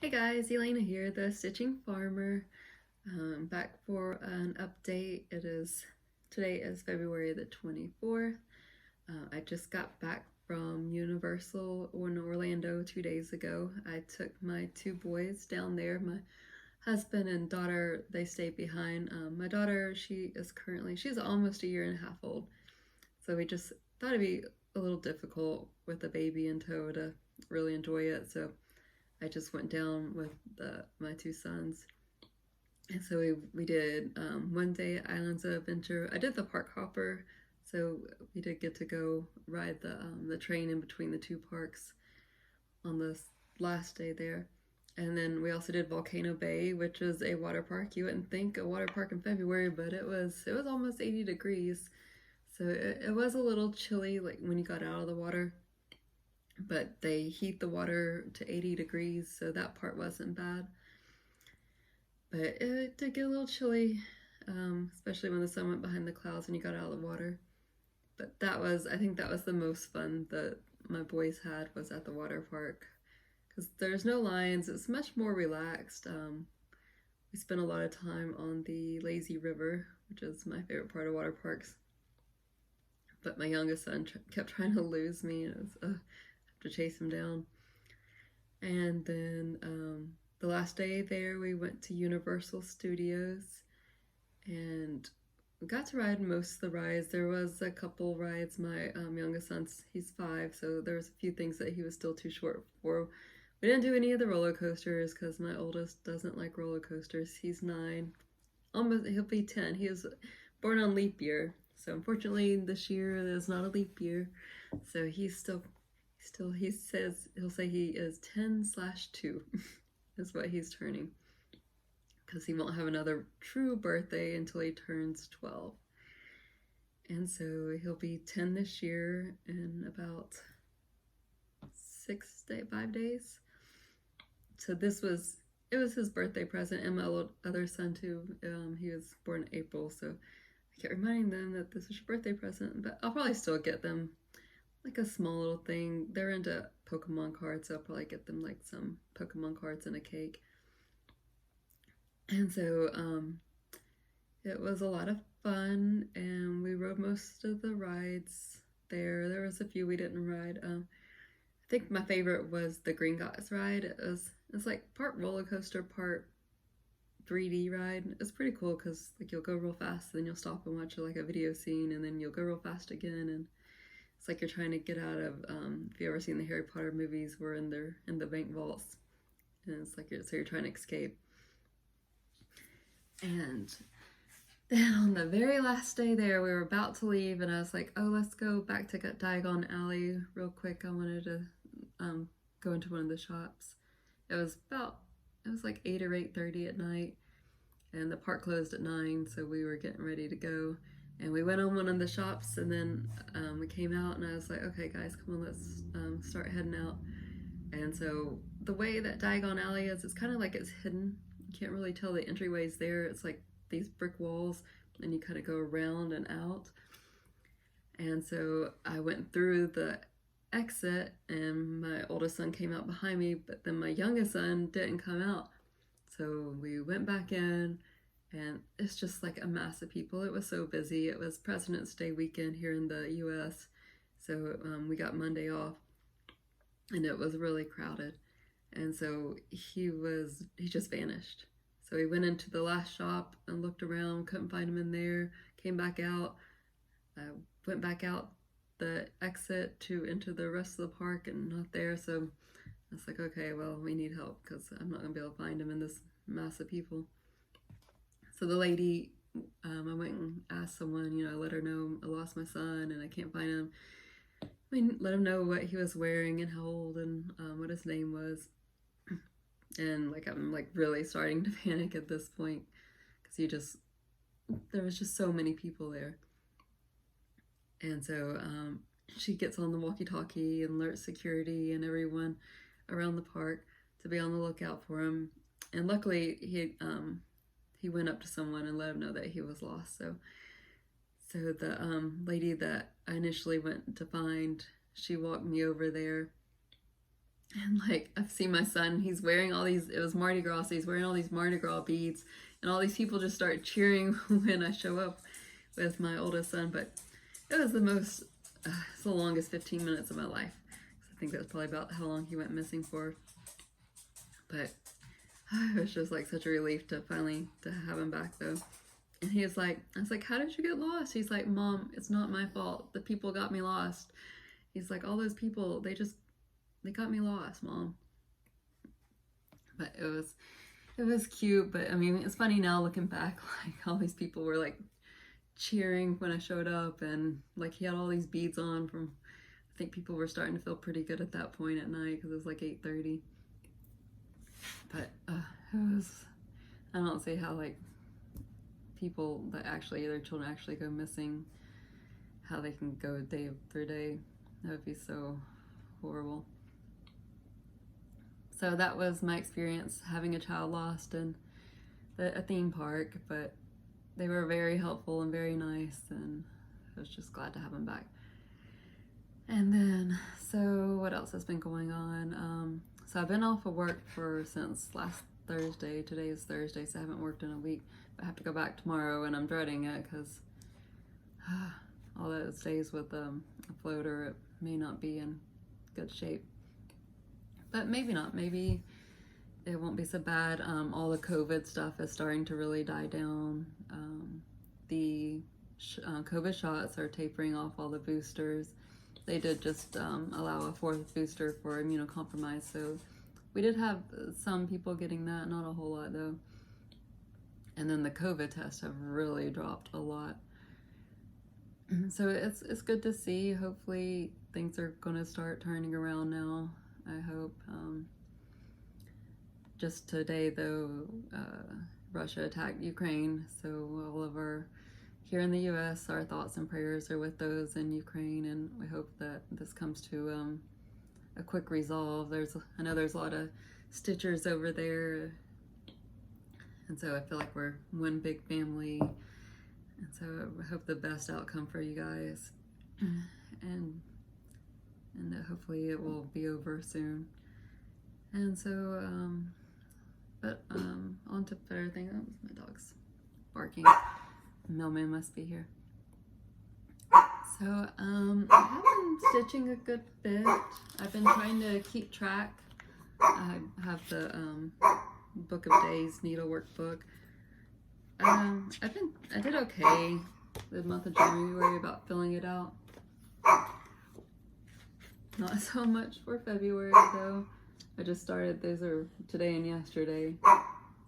Hey guys, Elena here, the Stitching Farmer. Back for an update. Today is February the 24th. I just got back from Universal in Orlando 2 days ago. I took my two boys down there. My husband and daughter, they stayed behind. My daughter, she's almost a year and a half old. So we just thought it'd be a little difficult with a baby in tow to really enjoy it. So I just went down with my two sons. And so we did one day Islands of Adventure. I did the park hopper, so we did get to go ride the train in between the two parks on the last day there. And then we also did Volcano Bay, which is a water park. You wouldn't think a water park in February, but it was almost 80 degrees. So it was a little chilly like when you got out of the water, but they heat the water to 80 degrees, so that part wasn't bad. But it did get a little chilly, especially when the sun went behind the clouds and you got out of the water. But I think that was the most fun that my boys had, was at the water park. Because there's no lines, it's much more relaxed. We spent a lot of time on the lazy river, which is my favorite part of water parks. But my youngest son kept trying to lose me, and it was, I have to chase him down. And then the last day there, we went to Universal Studios, and we got to ride most of the rides. There was a couple rides. My youngest son, he's 5, so there was a few things that he was still too short for. We didn't do any of the roller coasters because my oldest doesn't like roller coasters. He's 9, almost, he'll be 10. He was born on leap year, so unfortunately this year is not a leap year. So he he'll say he is 10/2 is what he's turning, because he won't have another true birthday until he turns 12. And so he'll be 10 this year in about 5 days. So it was his birthday present, and my other son too. He was born in April, so I kept reminding them that this was your birthday present. But I'll probably still get them like a small little thing. They're into Pokemon cards, so I'll probably get them like some Pokemon cards and a cake. And so it was a lot of fun, and we rode most of the rides there. There was a few we didn't ride. I think my favorite was the Gringotts ride. It's like part roller coaster, part 3D ride. It's pretty cool because like you'll go real fast, then you'll stop and watch like a video scene, and then you'll go real fast again, and it's like you're trying to get out of. If you ever seen the Harry Potter movies, we're in the bank vaults, and it's like you're trying to escape. And then on the very last day there, we were about to leave, and I was like, "Oh, let's go back to Diagon Alley real quick. I wanted to go into one of the shops." It was like 8 or 8:30 at night, and the park closed at 9, so we were getting ready to go. And we went on one of the shops, and then we came out, and I was like, "Okay, guys, come on, let's start heading out." And so the way that Diagon Alley is, it's kind of like it's hidden. You can't really tell the entryways there. It's like these brick walls, and you kind of go around and out. And so I went through the exit, and my oldest son came out behind me, but then my youngest son didn't come out. So we went back in, and it's just like a mass of people. It was so busy. It was President's Day weekend here in the US, so we got Monday off, and it was really crowded. And so he just vanished. So he went into the last shop and looked around, couldn't find him in there, came back out, went back out the exit to enter the rest of the park, and not there. So I was like, okay, well, we need help because I'm not gonna be able to find him in this mass of people. So the lady, I went and asked someone, I let her know I lost my son and I can't find him. Let him know what he was wearing and how old, and what his name was. And like I'm like really starting to panic at this point, because there was just so many people there. And so she gets on the walkie-talkie and alerts security and everyone around the park to be on the lookout for him. And luckily he went up to someone and let him know that he was lost. So the lady that I initially went to find, she walked me over there, And like, I've seen my son, he's wearing all these, it was Mardi Gras, so he's wearing all these Mardi Gras beads, and all these people just start cheering when I show up with my oldest son. But it was it's the longest 15 minutes of my life. I think that's probably about how long he went missing for. But it was just like such a relief to finally to have him back though. And he was like, I was like, how did you get lost? He's like, Mom, it's not my fault. The people got me lost. He's like, all those people, they got me lost, Mom. But it was cute. But I mean, it's funny now looking back, like all these people were like cheering when I showed up, and like he had all these beads on from, I think people were starting to feel pretty good at that point at night because it was like 8:30. But it was, I don't see how like people that actually, their children actually go missing, how they can go day after day. That would be so horrible. So that was my experience having a child lost in a theme park, but they were very helpful and very nice, and I was just glad to have them back. And then, so what else has been going on? So I've been off of work since last Thursday. Today is Thursday, so I haven't worked in a week. But I have to go back tomorrow, and I'm dreading it because all those days with a floater, it may not be in good shape. But maybe not. Maybe it won't be so bad. All the COVID stuff is starting to really die down. The COVID shots are tapering off all the boosters. They did just allow a 4th booster for immunocompromised, so we did have some people getting that, not a whole lot though. And then the COVID tests have really dropped a lot. So it's good to see. Hopefully things are going to start turning around now, I hope. Just today though, Russia attacked Ukraine, so all of here in the US, our thoughts and prayers are with those in Ukraine, and we hope that this comes to a quick resolve. I know there's a lot of stitchers over there, and so I feel like we're one big family, and so I hope the best outcome for you guys, and hopefully it will be over soon. And so, on to better things. Oh, my dog's barking. Mailman must be here. So, I have been stitching a good bit. I've been trying to keep track. I have the Book of Days needlework book. I did okay the month of January about filling it out. Not so much for February though. I just started, those are today and yesterday.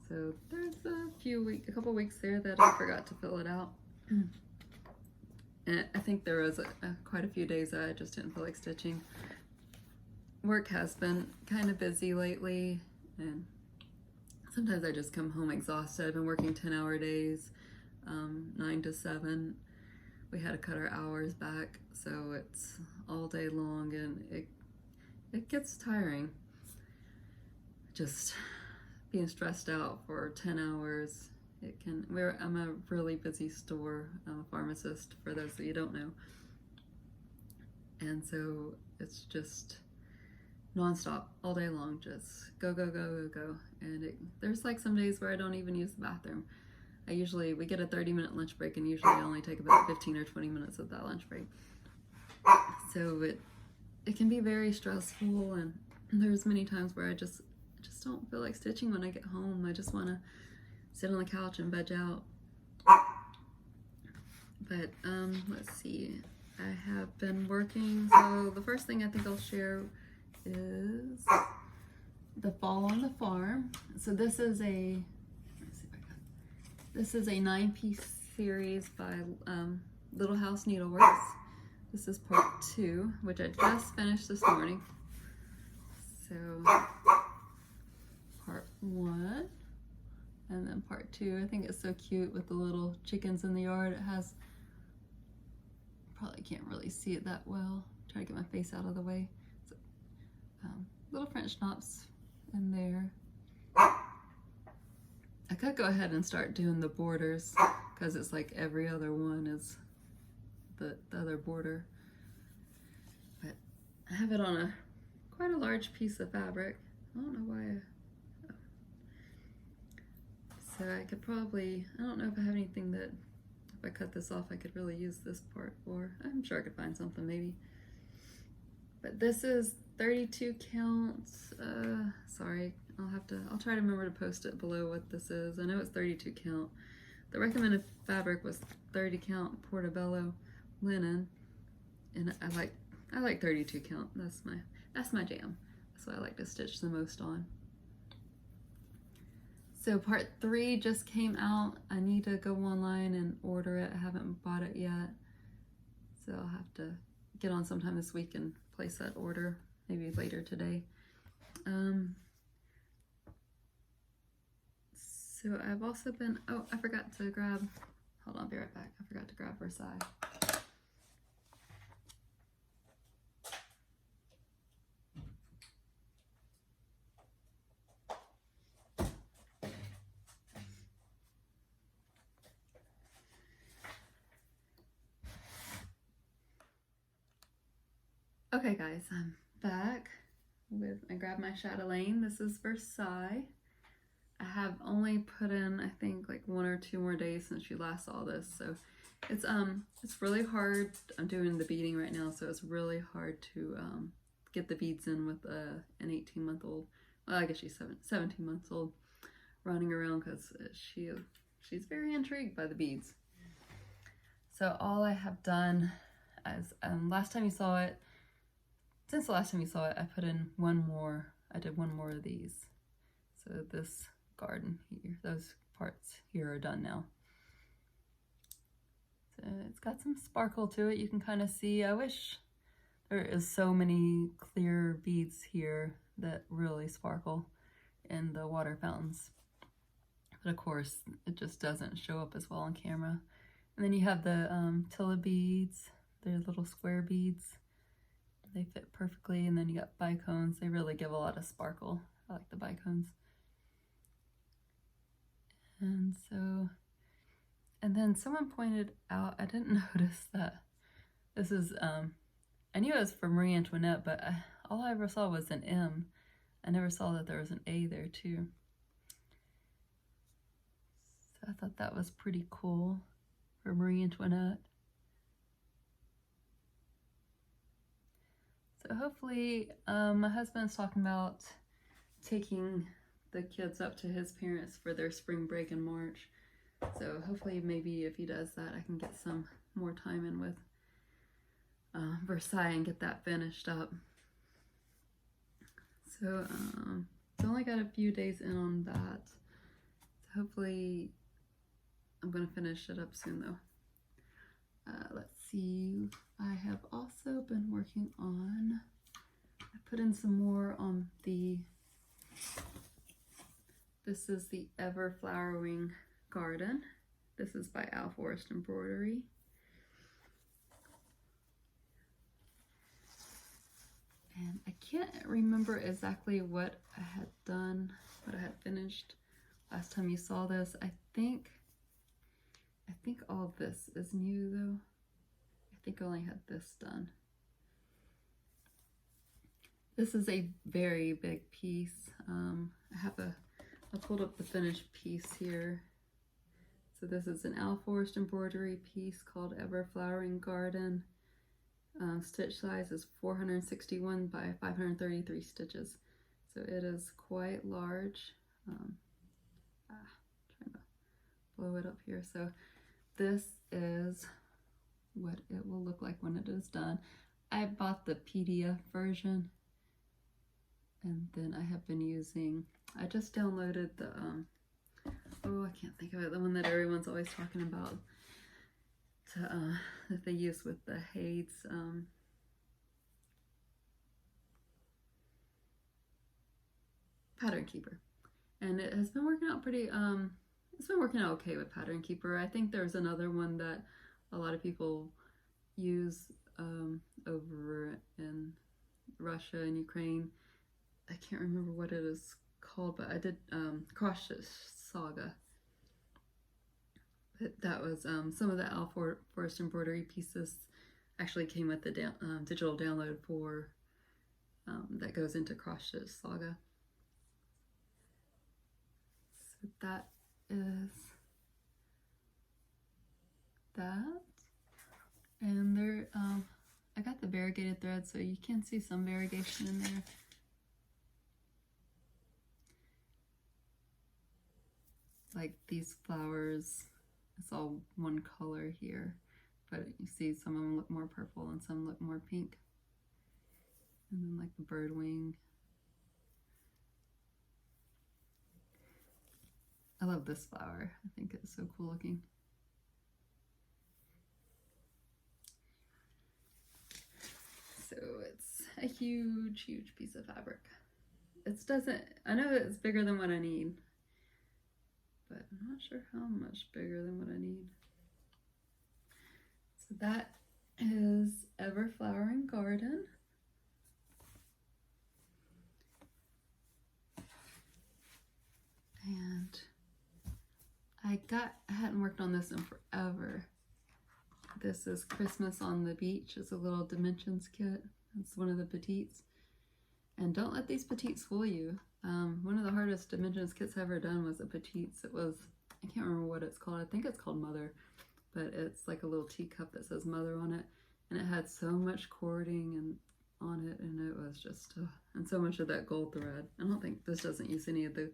So there's a couple weeks there that I forgot to fill it out. And I think there was quite a few days that I just didn't feel like stitching. Work has been kind of busy lately, and sometimes I just come home exhausted. I've been working 10-hour days, 9 to 7. We had to cut our hours back, so it's all day long, and it gets tiring. Just being stressed out for 10 hours. I'm a really busy store. I'm a pharmacist, for those that you don't know. And so it's just nonstop, all day long, just go, go, go, go, go. And there's like some days where I don't even use the bathroom. We get a 30-minute lunch break, and usually I only take about 15 or 20 minutes of that lunch break. So it can be very stressful, and there's many times where I just don't feel like stitching when I get home. I just want to sit on the couch and veg out. But let's see. I have been working. So the first thing I think I'll share is the fall on the farm. So this is a 9-piece series by Little House Needleworks. This is part 2, which I just finished this morning. So part 1 and then part 2. I think it's so cute with the little chickens in the yard. It has, probably can't really see it that well. Try to get my face out of the way. So, little French knots in there. I could go ahead and start doing the borders because it's like every other one is the other border. But I have it on a quite a large piece of fabric. I don't know why. So I could probably, I don't know if I have anything that, if I cut this off, I could really use this part for. I'm sure I could find something maybe. But this is 32 counts. Sorry, I'll try to remember to post it below what this is. I know it's 32 count. The recommended fabric was 30 count portobello linen, and I like 32 count. That's my jam. That's what I like to stitch the most on. So part 3 just came out. I need to go online and order it. I haven't bought it yet, so I'll have to get on sometime this week and place that order, maybe later today. So I've also been, oh, I forgot to grab, hold on, I'll be right back. I forgot to grab Versailles. Okay guys, I'm back I grabbed my chatelaine. This is Versailles. I have only put in, I think, like 1 or 2 more days since you last saw this, so it's really hard. I'm doing the beading right now, so it's really hard to get the beads in with an 18-month-old. Well, I guess she's 17 months old, running around because she's very intrigued by the beads. So all I have done is, last time you saw it, since the last time you saw it, I put in one more. I did one more of these. So this garden here, those parts here are done now. So it's got some sparkle to it. You can kind of see. I wish there is so many clear beads here that really sparkle in the water fountains. But of course, it just doesn't show up as well on camera. And then you have the Tilla beads. They're little square beads. They fit perfectly. And then you got bicones. They really give a lot of sparkle. I like the bicones. And so, and then someone pointed out, I didn't notice that this is, I knew it was for Marie Antoinette, but all I ever saw was an M. I never saw that there was an A there too. So I thought that was pretty cool for Marie Antoinette. So hopefully, my husband's talking about taking the kids up to his parents for their spring break in March. So hopefully maybe if he does that, I can get some more time in with Versailles and get that finished up. So it's only got a few days in on that. So hopefully I'm going to finish it up soon though. Let's see, I have also been working on, I put in some more on this is the Everflowering Garden. This is by Al Forest Embroidery. And I can't remember exactly what I had done, what I had finished last time you saw this. I think all of this is new though. I think I only had this done. This is a very big piece. I pulled up the finished piece here. So this is an Al Forest embroidery piece called Everflowering Garden. Stitch size is 461 by 533 stitches. So it is quite large. Trying to blow it up here. So this is what it will look like when it is done. I bought the PDF version, and then I have been using, I just downloaded the, oh, I can't think of it, the one that everyone's always talking about, that they use with the Hayes, Pattern Keeper. And it has been working out pretty, it's been working out okay with Pattern Keeper. I think there's another one that a lot of people use over in Russia and Ukraine. I can't remember what it is called, but I did Cross Stitch Saga. But that was some of the Al Forest embroidery pieces actually came with the digital download for that goes into Cross Stitch Saga. So that is that. And there, I got the variegated thread, so you can see some variegation in there. Like these flowers, it's all one color here, but you see some of them look more purple and some look more pink. And then like the bird wing. I love this flower. I think it's so cool looking. So it's a huge, huge piece of fabric. I know it's bigger than what I need, but I'm not sure how much bigger than what I need. So that is Everflowering Garden. And I hadn't worked on this in forever. This is Christmas on the Beach. It's a little dimensions kit. It's one of the petites. And don't let these petites fool you. One of the hardest dimensions kits I've ever done was a petites. It was, I can't remember what it's called. I think it's called Mother, but it's like a little teacup that says Mother on it. And it had so much cording and on it, and it was just, and so much of that gold thread. I don't think this doesn't use any of that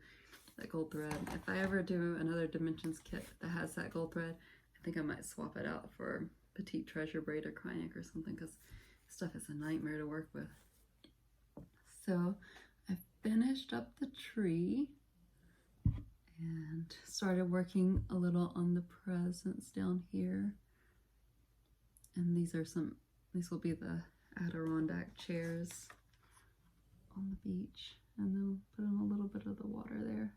gold thread. If I ever do another dimensions kit that has that gold thread, I think I might swap it out for Petite Treasure Braid or Cryoink or something, because stuff is a nightmare to work with. So I finished up the tree and started working a little on the presents down here. And these will be the Adirondack chairs on the beach. And then put in a little bit of the water there.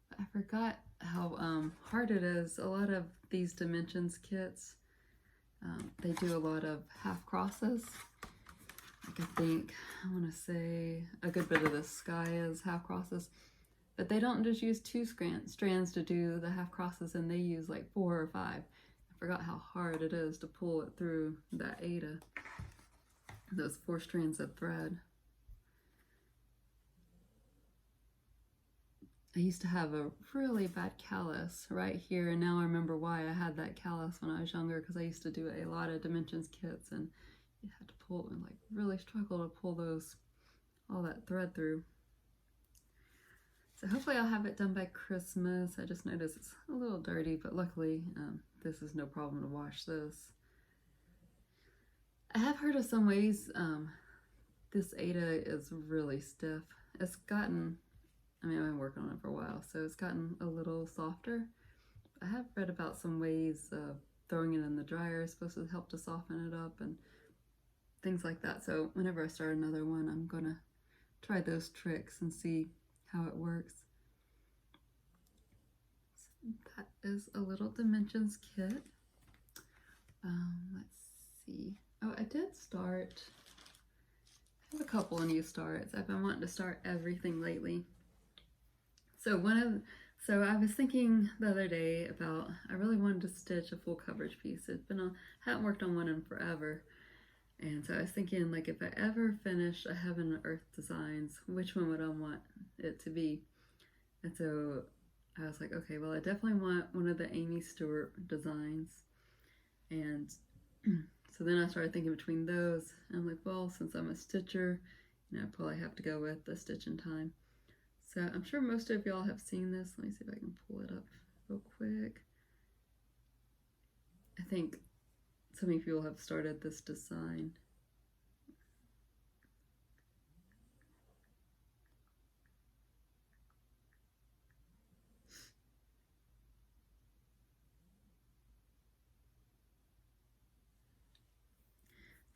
But I forgot how hard it is. A lot of these dimensions kits, they do a lot of half crosses. Like I want to say a good bit of the sky is half crosses, but they don't just use 2 strands to do the half crosses, and they use like 4 or 5. I forgot how hard it is to pull it through that Aida, those 4 strands of thread. I used to have a really bad callus right here, and now I remember why I had that callus when I was younger, because I used to do a lot of dimensions kits, and you had to pull and like really struggle to pull all that thread through. So hopefully I'll have it done by Christmas. I just noticed it's a little dirty, but luckily this is no problem to wash this. I have heard of some ways this Aida is really stiff. It's gotten, I've been working on it for a while, so it's gotten a little softer. I have read about some ways of throwing it in the dryer is supposed to help to soften it up and things like that. So whenever I start another one, I'm gonna try those tricks and see how it works. So that is a little dimensions kit. Let's see. Oh, I did start. I have a couple of new starts. I've been wanting to start everything lately. So I was thinking the other day about, I really wanted to stitch a full coverage piece. Hadn't worked on one in forever. And so I was thinking, like, if I ever finish a Heaven and Earth Designs, which one would I want it to be? And so I was like, okay, well, I definitely want one of the Amy Stewart designs. And so then I started thinking between those. And I'm like, well, since I'm a stitcher, I probably have to go with the Stitch in Time. So I'm sure most of y'all have seen this. Let me see if I can pull it up real quick. I think so many people have started this design.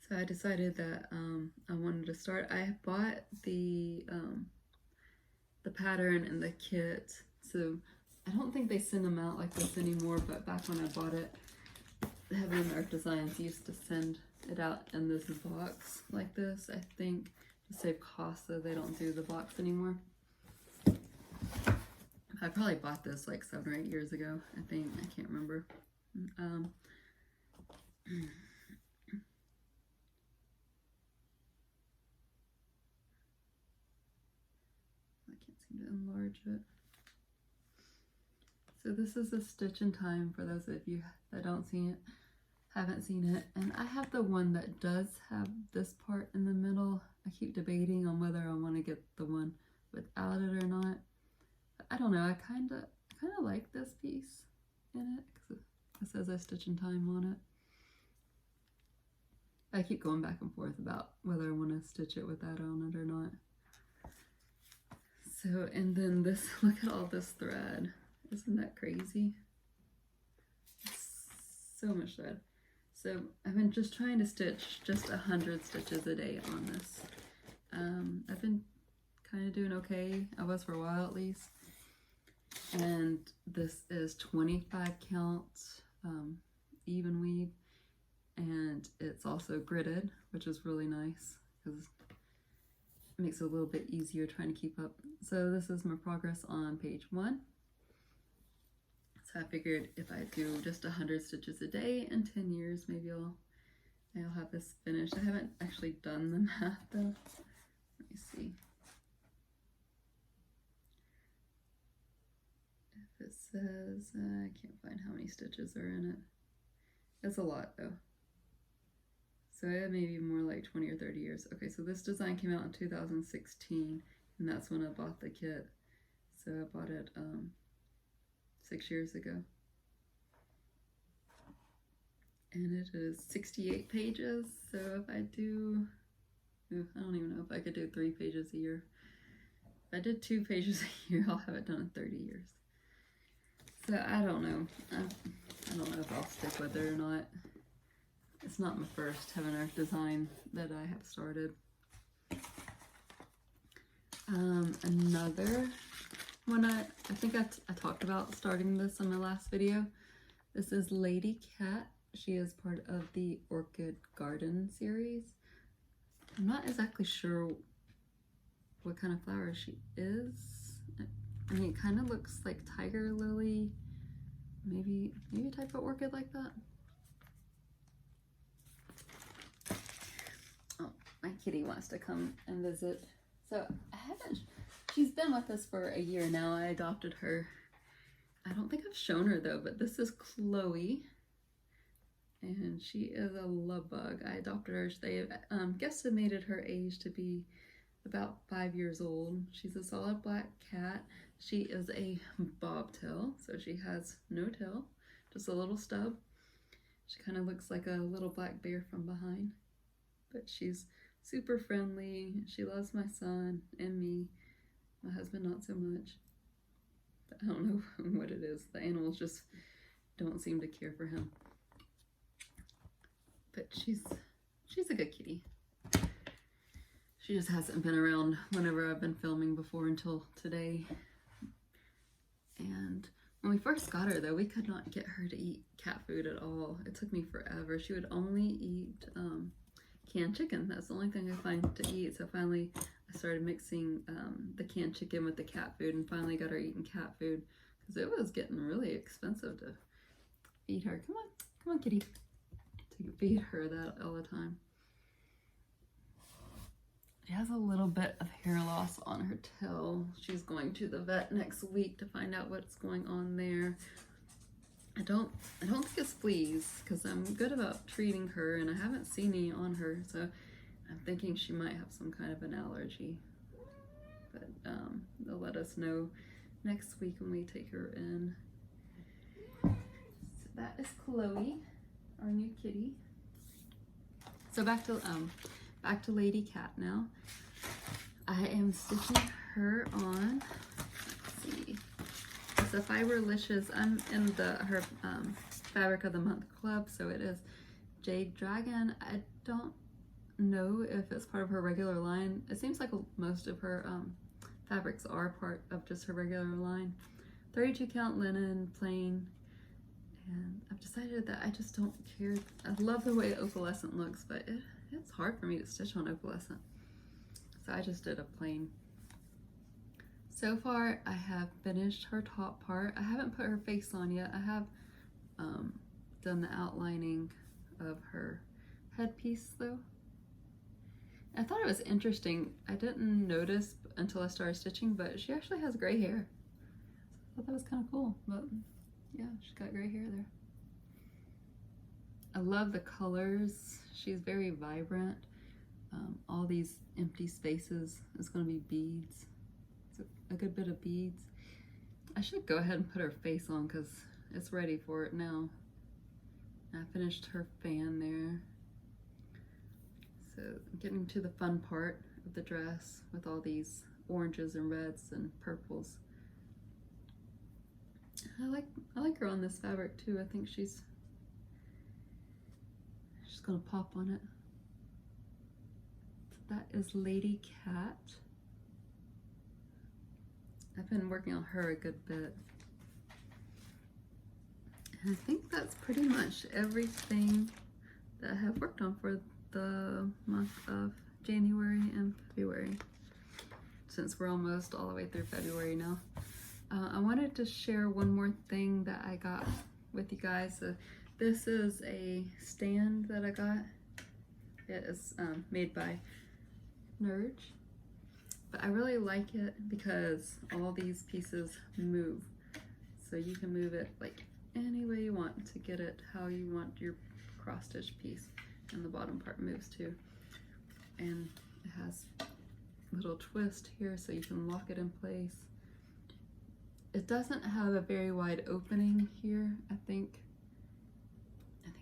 So I decided that I wanted to start. I bought the pattern and the kit. So I don't think they send them out like this anymore, but back when I bought it, Heaven and Earth Designs used to send it out in this box like this. I think to save cost, so they don't do the box anymore. I probably bought this like 7 or 8 years ago, I think. I can't remember. can't seem to enlarge it. So this is a stitch in time for those of you that haven't seen it. And I have the one that does have this part in the middle. I keep debating on whether I want to get the one without it or not. But I don't know, I kind of like this piece in it because it says I stitch in time on it. I keep going back and forth about whether I want to stitch it with that on it or not. So, and then this, look at all this thread. Isn't that crazy? It's so much thread. So I've been just trying to stitch just 100 stitches a day on this. I've been kind of doing okay. I was for a while at least. And this is 25 count even weave. And it's also gridded, which is really nice because it makes it a little bit easier trying to keep up. So this is my progress on page 1. So I figured if I do just 100 stitches a day in 10 years, maybe I'll have this finished. I haven't actually done the math though. Let me see. If it says, I can't find how many stitches are in it. It's a lot though. So it may be more like 20 or 30 years. Okay, so this design came out in 2016, and that's when I bought the kit. So I bought it 6 years ago. And it is 68 pages, so if I do, I don't even know if I could do 3 pages a year. If I did 2 pages a year, I'll have it done in 30 years. So I don't know. I don't know if I'll stick with it or not. It's not my first Heaven Earth design that I have started. Another one I think I talked about starting this in my last video. This is Lady Cat. She is part of the Orchid Garden series. I'm not exactly sure what kind of flower she is. I mean, it kind of looks like tiger lily, maybe a type of orchid like that. Oh, my kitty wants to come and visit. So she's been with us for a year now. I adopted her. I don't think I've shown her though, but this is Chloe. And she is a love bug. I adopted her. They guesstimated her age to be about 5 years old. She's a solid black cat. She is a bobtail, so she has no tail, just a little stub. She kind of looks like a little black bear from behind, but she's super friendly. She loves my son and me. My husband not so much. But I don't know what it is. The animals just don't seem to care for him. But she's a good kitty. She just hasn't been around whenever I've been filming before until today. And when we first got her though, we could not get her to eat cat food at all. It took me forever. She would only eat canned chicken. That's the only thing I find to eat. So finally I started mixing the canned chicken with the cat food and finally got her eating cat food because it was getting really expensive to feed her. Come on kitty. To feed her that all the time. She has a little bit of hair loss on her tail. She's going to the vet next week to find out what's going on there. I don't think it's fleas because I'm good about treating her and I haven't seen any on her, so I'm thinking she might have some kind of an allergy. But they'll let us know next week when we take her in. So that is Chloe, our new kitty. So back to Lady Cat now. I am stitching her on, let's see, it's a Fiberlicious. I'm in her Fabric of the Month club, so it is Jade Dragon. I don't know if it's part of her regular line. It seems like most of her fabrics are part of just her regular line. 32 count linen, plain. And I've decided that I just don't care. I love the way opalescent looks, but it's hard for me to stitch on opalescent. So I just did a plain. So far, I have finished her top part. I haven't put her face on yet. I have done the outlining of her headpiece though. I thought it was interesting. I didn't notice until I started stitching, but she actually has gray hair. I thought that was kind of cool, but yeah, she's got gray hair there. I love the colors. She's very vibrant. All these empty spaces is going to be beads. It's a good bit of beads. I should go ahead and put her face on because it's ready for it now. I finished her fan there. So getting to the fun part of the dress with all these oranges and reds and purples. I like her on this fabric too. I think she's gonna pop on it. That is Lady Cat. I've been working on her a good bit. And I think that's pretty much everything that I have worked on for the month of January and February, since we're almost all the way through February now. I wanted to share one more thing that I got with you guys. This is a stand that I got. It is made by Nerge, but I really like it because all these pieces move. So you can move it like any way you want to get it how you want your cross stitch piece, and the bottom part moves too. And it has a little twist here so you can lock it in place. It doesn't have a very wide opening here. I think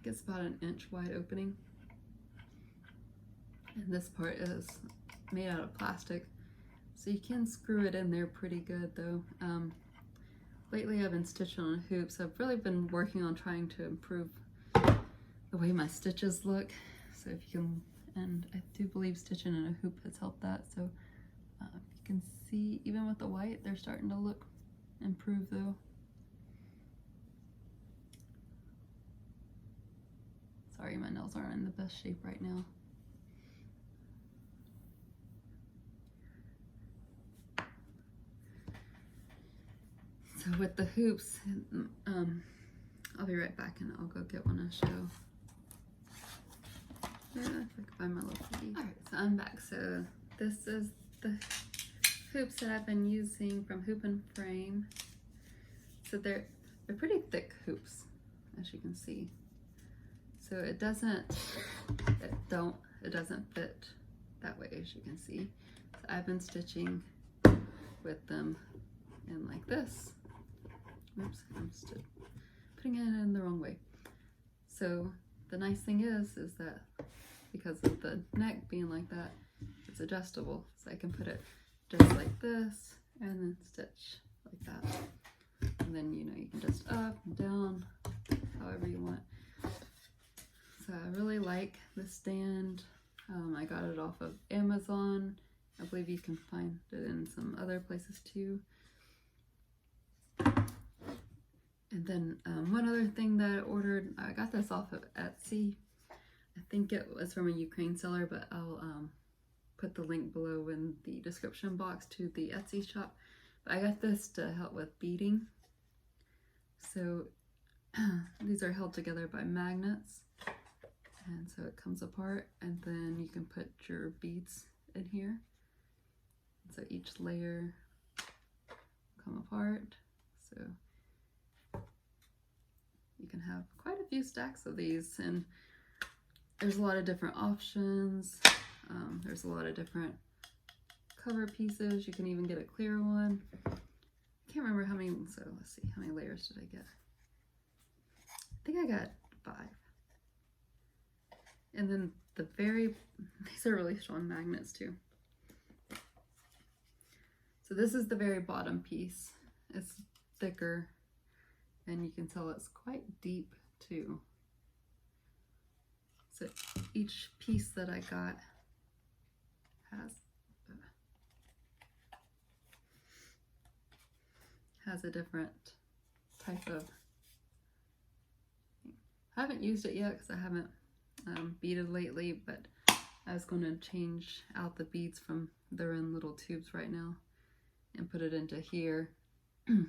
it's about an inch wide opening. And this part is made out of plastic, so you can screw it in there pretty good though. Lately I've been stitching on hoops. I've really been working on trying to improve the way my stitches look. So if you can, and I do believe stitching in a hoop has helped that. So you can see even with the white, they're starting to look improved though. Sorry, my nails aren't in the best shape right now. So with the hoops, I'll be right back and I'll go get one to show. Yeah, if I can find my little piggy. Alright, so I'm back. So this is the hoops that I've been using from Hoop and Frame. So they're pretty thick hoops, as you can see. So it doesn't fit that way, as you can see. So I've been stitching with them in like this. Oops, I'm putting it in the wrong way. So the nice thing is that because of the neck being like that, it's adjustable. So I can put it just like this and then stitch like that. And then, you know, you can just up and down, however you want. So I really like this stand. I got it off of Amazon. I believe you can find it in some other places too. And then one other thing that I ordered, I got this off of Etsy. I think it was from a Ukraine seller, but I'll put the link below in the description box to the Etsy shop. But I got this to help with beading. So these are held together by magnets. And so it comes apart, and then you can put your beads in here. So each layer come apart. So you can have quite a few stacks of these, and there's a lot of different options. There's a lot of different cover pieces. You can even get a clear one. I can't remember how many, so let's see, how many layers did I get? I think I got 5. And then these are really strong magnets too. So this is the very bottom piece. It's thicker, and you can tell it's quite deep too. So each piece that I got has a different type of, I haven't used it yet because I haven't beaded lately, but I was going to change out the beads from, they're in little tubes right now, and put it into here. I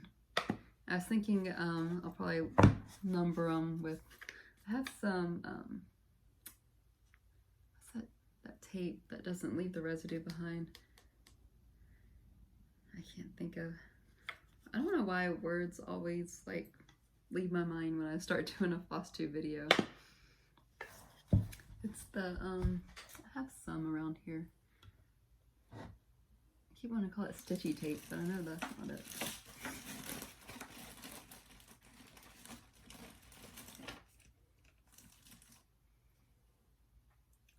was thinking I'll probably number them with, I have some, what's that tape that doesn't leave the residue behind. I can't think of, I don't know why words always like leave my mind when I start doing a Flosstube video. It's the, I have some around here. I keep wanting to call it stitchy tape, but I know that's not it.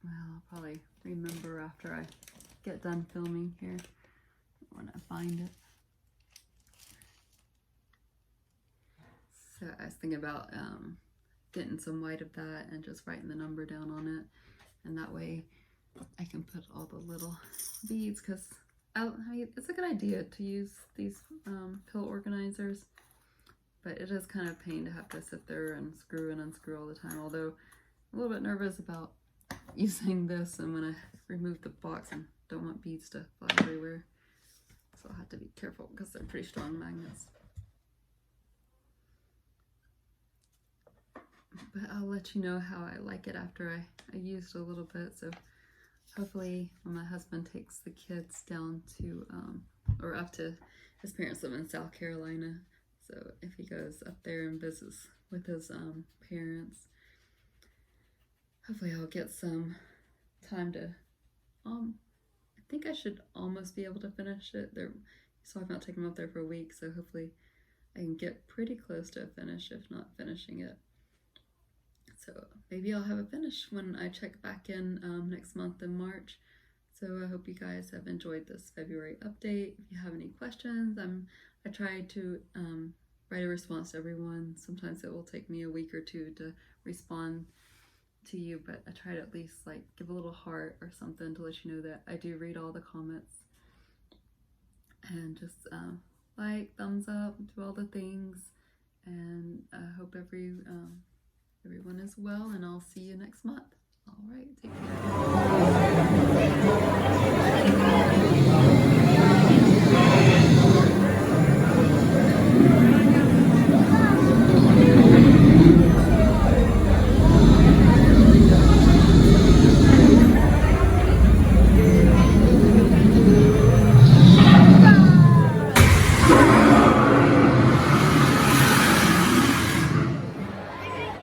Well, I'll probably remember after I get done filming here when I find it. So I was thinking about getting some white of that and just writing the number down on it, and that way I can put all the little beads, because it's a good idea to use these pill organizers, but it is kind of a pain to have to sit there and screw and unscrew all the time, although I'm a little bit nervous about using this and when I remove the box and don't want beads to fly everywhere, so I'll have to be careful because they're pretty strong magnets. But I'll let you know how I like it after I used a little bit. So hopefully when my husband takes the kids down to, or up to, his parents live in South Carolina. So if he goes up there and visits with his parents, hopefully I'll get some time to, I think I should almost be able to finish it. So I've not taken him up there for a week, so hopefully I can get pretty close to a finish, if not finishing it. So maybe I'll have it finished when I check back in next month in March. So I hope you guys have enjoyed this February update. If you have any questions, I try to write a response to everyone. Sometimes it will take me a week or two to respond to you, but I try to at least like give a little heart or something to let you know that I do read all the comments, and just like, thumbs up, do all the things, and I hope everyone is well, and I'll see you next month. All right, take care.